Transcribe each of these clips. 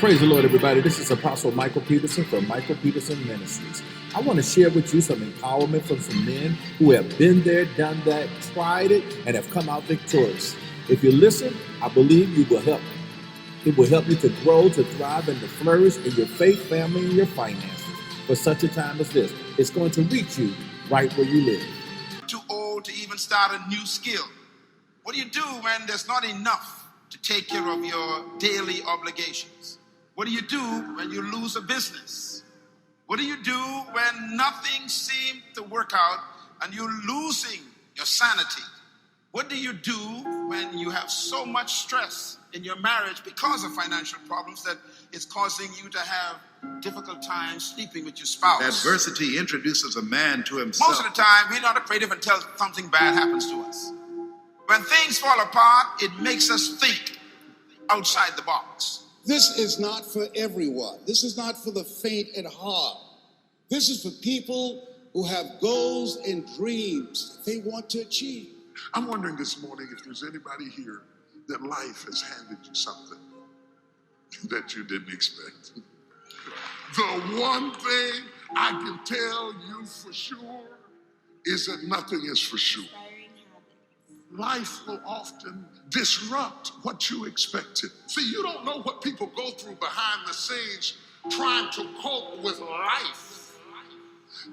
Praise the Lord, everybody. This is Apostle Michael Peterson from Michael Peterson Ministries. I want to share with you some empowerment from some men who have been there, done that, tried it, and have come out victorious. If you listen, I believe you will help. It will help you to grow, to thrive, and to flourish in your faith, family, and your finances for such a time as this. It's going to reach you right where you live. Too old to even start a new skill. What do you do when there's not enough to take care of your daily obligations? What do you do when you lose a business? What do you do when nothing seems to work out and you're losing your sanity? What do you do when you have so much stress in your marriage because of financial problems that it's causing you to have difficult times sleeping with your spouse? Adversity introduces a man to himself. Most of the time, we're not afraid of until something bad happens to us. When things fall apart, it makes us think outside the box. This is not for everyone. This is not for the faint at heart. This is for people who have goals and dreams that they want to achieve. I'm wondering this morning if there's anybody here that life has handed you something that you didn't expect. The one thing I can tell you for sure is that nothing is for sure. Life will often disrupt what you expected. See, you don't know what people go through behind the scenes trying to cope with life.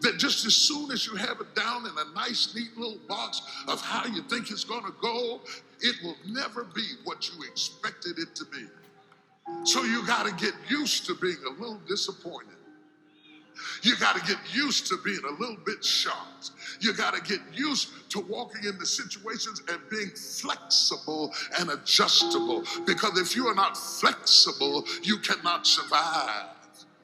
That just as soon as you have it down in a nice, neat little box of how you think it's going to go, it will never be what you expected it to be. So you got to get used to being a little disappointed. You got to get used to being a little bit shocked. You got to get used to walking into situations and being flexible and adjustable. Because if you are not flexible, you cannot survive.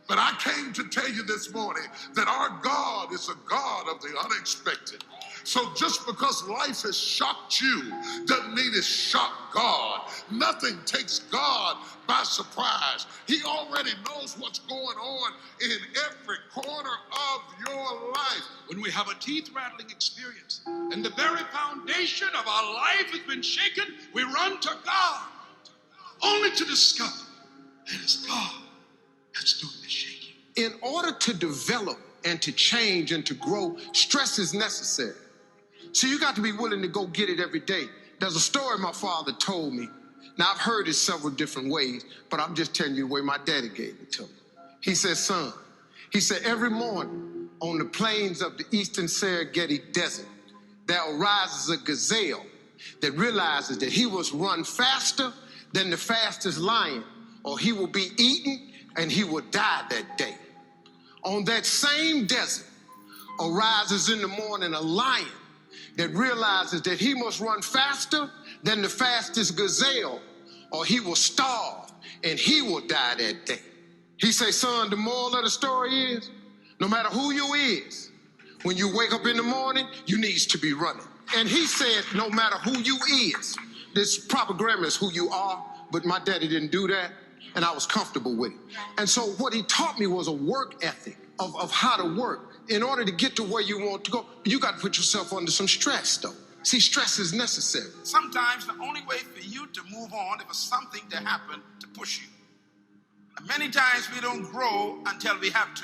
But I came to tell you this morning that our God is a God of the unexpected. So just because life has shocked you doesn't mean it's shocked God. Nothing takes God by surprise. He already knows what's going on in every corner of your life. When we have a teeth-rattling experience and the very foundation of our life has been shaken, we run to God, only to discover that it's God that's doing the shaking. In order to develop and to change and to grow, stress is necessary. So you got to be willing to go get it every day. There's a story my father told me. Now, I've heard it several different ways, but I'm just telling you the way my daddy gave it to me. He said, son, he said, every morning on the plains of the eastern Serengeti Desert, there arises a gazelle that realizes that he must run faster than the fastest lion, or he will be eaten and he will die that day. On that same desert arises in the morning a lion that realizes that he must run faster than the fastest gazelle, or he will starve and he will die that day. He say, son, the moral of the story is, no matter who you is, when you wake up in the morning, you needs to be running. And he said, no matter who you is, this proper grammar is who you are, but my daddy didn't do that, and I was comfortable with it. And so what he taught me was a work ethic of how to work. In order to get to where you want to go, you got to put yourself under some stress, though. See, stress is necessary. Sometimes the only way for you to move on is for something to happen to push you. And many times we don't grow until we have to.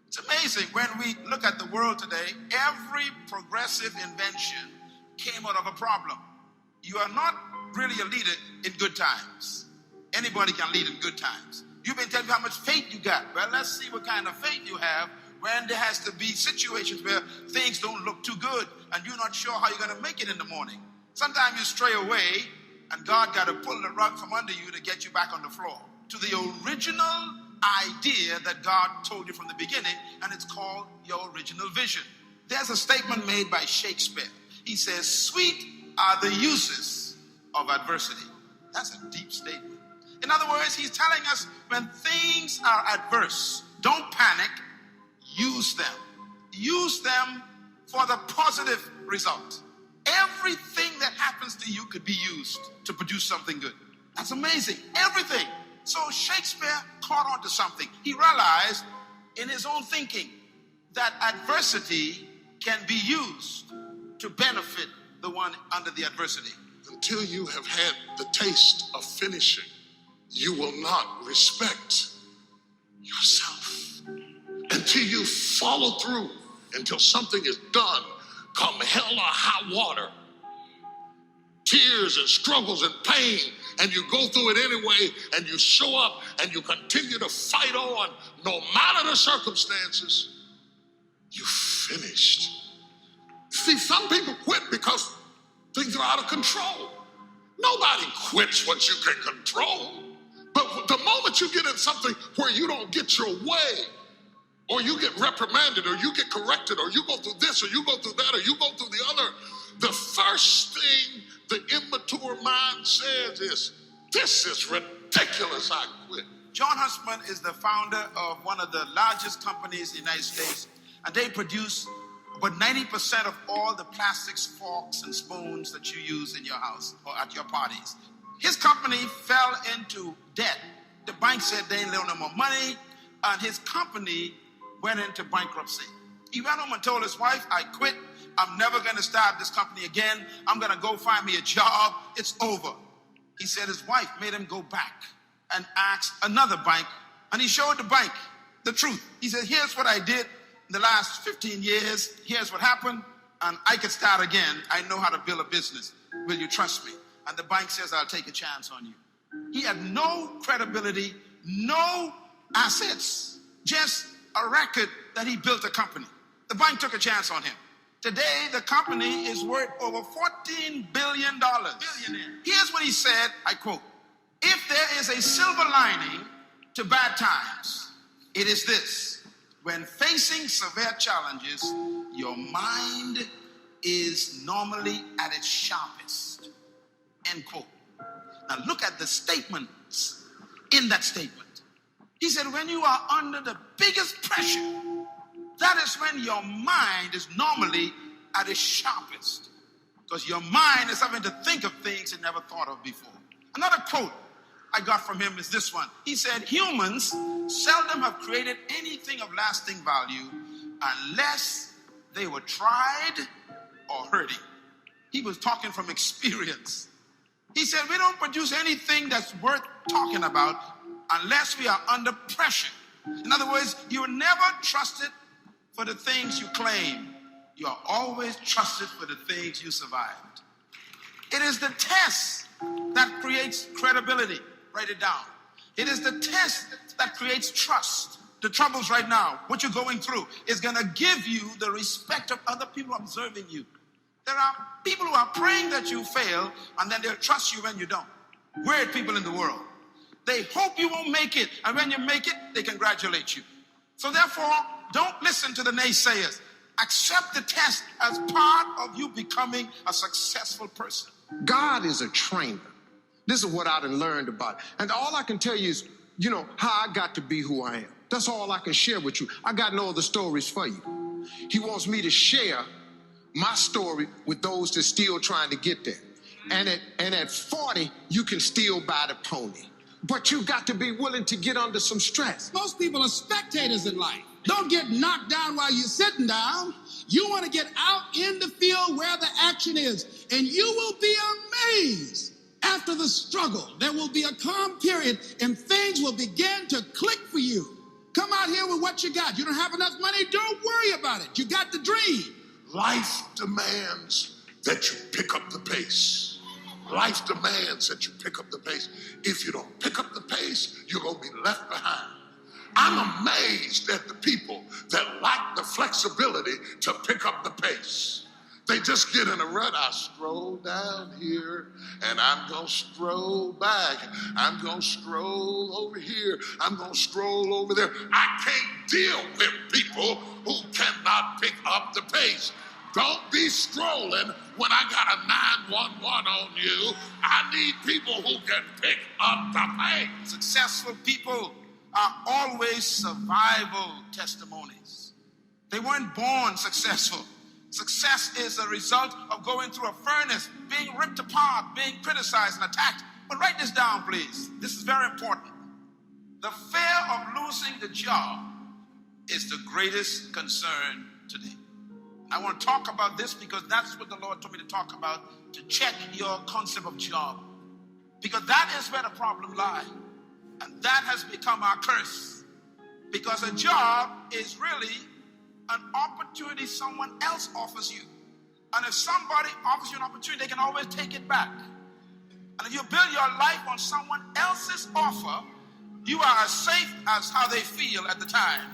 It's amazing when we look at the world today, every progressive invention came out of a problem. You are not really a leader in good times. Anybody can lead in good times. You've been telling me how much faith you got. Well, let's see what kind of faith you have when there has to be situations where things don't look too good and you're not sure how you're going to make it in the morning. Sometimes you stray away and God got to pull the rug from under you to get you back on the floor to the original idea that God told you from the beginning, and it's called your original vision. There's a statement made by Shakespeare. He says, sweet are the uses of adversity. That's a deep statement. In other words, he's telling us when things are adverse, don't panic, use them. Use them for the positive result. Everything that happens to you could be used to produce something good. That's amazing. Everything. So Shakespeare caught on to something. He realized in his own thinking that adversity can be used to benefit the one under the adversity. Until you have had the taste of finishing, you will not respect yourself until you follow through, until something is done, come hell or high water. Tears and struggles and pain, and you go through it anyway, and you show up and you continue to fight on no matter the circumstances. You finished. See, some people quit because things are out of control. Nobody quits what you can control. But the moment you get in something where you don't get your way, or you get reprimanded, or you get corrected, or you go through this, or you go through that, or you go through the other, the first thing the immature mind says is, this is ridiculous, I quit. John Huntsman is the founder of one of the largest companies in the United States, and they produce about 90% of all the plastics, forks, and spoons that you use in your house or at your parties. His company fell into debt. The bank said they didn't loan no more money, and his company went into bankruptcy. He went home and told his wife, I quit. I'm never going to start this company again. I'm going to go find me a job. It's over. He said his wife made him go back and ask another bank, and he showed the bank the truth. He said, here's what I did in the last 15 years. Here's what happened, and I could start again. I know how to build a business. Will you trust me? And the bank says, I'll take a chance on you. He had no credibility, no assets, just a record that he built a company. The bank took a chance on him. Today, the company is worth over $14 billion. Billionaire. Here's what he said, I quote, if there is a silver lining to bad times, it is this. When facing severe challenges, your mind is normally at its sharpest. End quote. Now look at the statements in that statement. He said, when you are under the biggest pressure, that is when your mind is normally at its sharpest. Because your mind is having to think of things it never thought of before. Another quote I got from him is this one. He said, humans seldom have created anything of lasting value unless they were tried or hurting. He was talking from experience. He said, we don't produce anything that's worth talking about unless we are under pressure. In other words, you were never trusted for the things you claim. You are always trusted for the things you survived. It is the test that creates credibility. Write it down. It is the test that creates trust. The troubles right now, what you're going through, is going to give you the respect of other people observing you. There are people who are praying that you fail, and then they'll trust you when you don't. Weird people in the world. They hope you won't make it, and when you make it, they congratulate you. So therefore, don't listen to the naysayers. Accept the test as part of you becoming a successful person. God is a trainer. This is what I done learned about. And all I can tell you is, how I got to be who I am. That's all I can share with you. I got no other stories for you. He wants me to share my story with those that's still trying to get there. And at 40, you can still buy the pony. But you got to be willing to get under some stress. Most people are spectators in life. Don't get knocked down while you're sitting down. You want to get out in the field where the action is. And you will be amazed. After the struggle, there will be a calm period and things will begin to click for you. Come out here with what you got. You don't have enough money? Don't worry about it. You got the dream. Life demands that you pick up the pace. Life demands that you pick up the pace. If you don't pick up the pace, you're going to be left behind. I'm amazed at the people that lack the flexibility to pick up the pace. They just get in a rut. I stroll down here and I'm going to stroll back. I'm going to stroll over here. I'm going to stroll over there. I can't deal with people who cannot pick up the pace. Don't be strolling when I got a 911 on you. I need people who can pick up the pace. Successful people are always survival testimonies. They weren't born successful. Success is a result of going through a furnace, being ripped apart, being criticized and attacked. But write this down, please. This is very important. The fear of losing the job is the greatest concern today. I want to talk about this because that's what the Lord told me to talk about, to check your concept of job. Because that is where the problem lies. And that has become our curse. Because a job is really an opportunity someone else offers you. And if somebody offers you an opportunity, they can always take it back. And if you build your life on someone else's offer, you are as safe as how they feel at the time.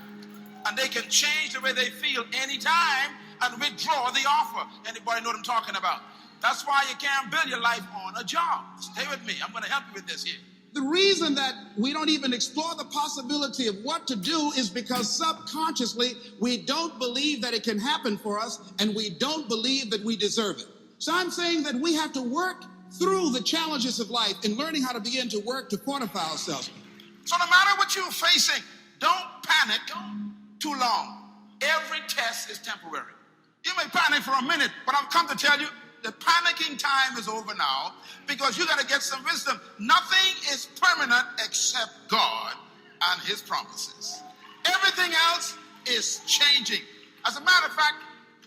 And they can change the way they feel anytime and withdraw the offer. Anybody know what I'm talking about? That's why you can't build your life on a job. Stay with me. I'm going to help you with this here. The reason that we don't even explore the possibility of what to do is because subconsciously we don't believe that it can happen for us, and we don't believe that we deserve it. So I'm saying that we have to work through the challenges of life and learning how to begin to work to fortify ourselves. So no matter what you're facing, don't panic too long. Every test is temporary. You may panic for a minute, but I've come to tell you the panicking time is over now, because you got to get some wisdom. Nothing is permanent except God and his promises. Everything else is changing. As a matter of fact,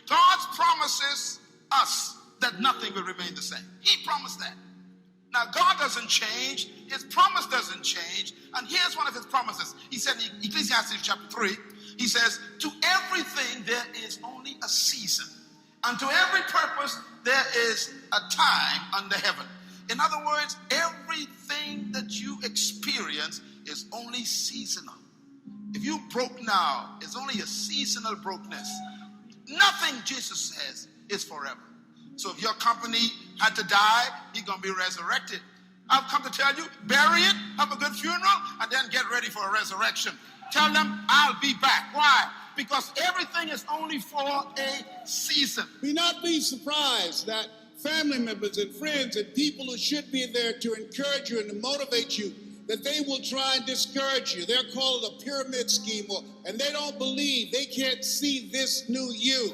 God promises us that nothing will remain the same. He promised that. Now, God doesn't change. His promise doesn't change. And here's one of his promises. He said in Ecclesiastes chapter 3, he says, to everything there is only a season. And to every purpose there is a time under heaven. In other words, everything that you experience is only seasonal. If you broke now, it's only a seasonal brokenness. Nothing, Jesus says, is forever. So if your company had to die, you're going to be resurrected. I've come to tell you, bury it, have a good funeral, and then get ready for a resurrection. Tell them, I'll be back. Why? Because everything is only for a season. Be not be surprised that family members and friends and people who should be there to encourage you and to motivate you, that they will try and discourage you. They're called a pyramid scheme, and they don't believe, they can't see this new you.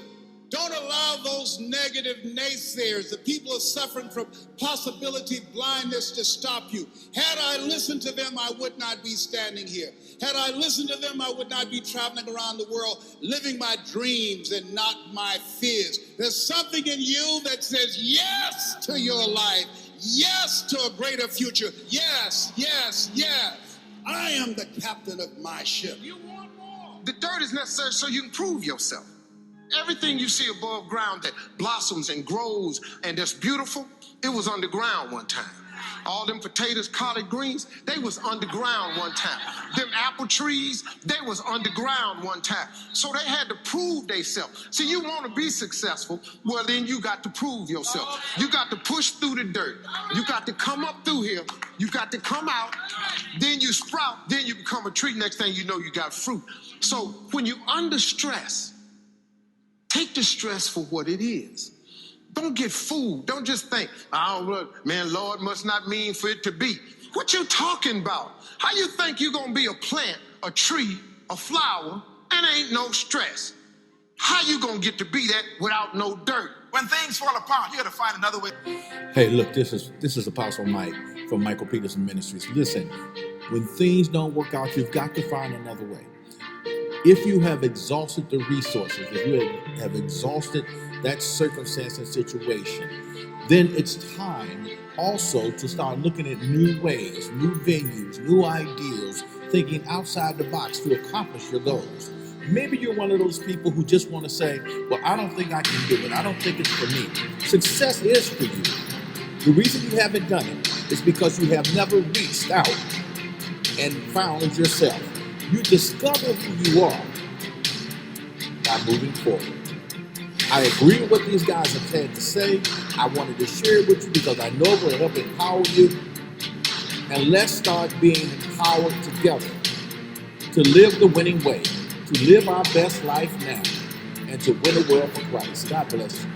Don't allow those negative naysayers, the people who are suffering from possibility blindness, to stop you. Had I listened to them, I would not be standing here. Had I listened to them, I would not be traveling around the world, living my dreams and not my fears. There's something in you that says yes to your life, yes to a greater future. Yes, yes, yes. I am the captain of my ship. You want more. The dirt is necessary so you can prove yourself. Everything you see above ground that blossoms and grows and that's beautiful, it was underground one time. All them potatoes, collard greens, they was underground one time. Them apple trees, they was underground one time. So they had to prove themselves. See, you want to be successful, well, then you got to prove yourself. You got to push through the dirt. You got to come up through here. You got to come out. Then you sprout. Then you become a tree. Next thing you know, you got fruit. So when you're under stress, take the stress for what it is. Don't get fooled. Don't just think, oh, man, Lord must not mean for it to be. What you talking about? How you think you're going to be a plant, a tree, a flower, and ain't no stress? How you going to get to be that without no dirt? When things fall apart, you got to find another way. Hey, look, this is Apostle Mike from Michael Peterson Ministries. Listen, when things don't work out, you've got to find another way. If you have exhausted the resources, if you have exhausted that circumstance and situation, then it's time also to start looking at new ways, new venues, new ideals, thinking outside the box to accomplish your goals. Maybe you're one of those people who just want to say, well, I don't think I can do it. I don't think it's for me. Success is for you. The reason you haven't done it is because you have never reached out and found yourself. You discover who you are by moving forward. I agree with what these guys have had to say. I wanted to share it with you because I know it will help empower you. And let's start being empowered together to live the winning way, to live our best life now, and to win the world for Christ. God bless you.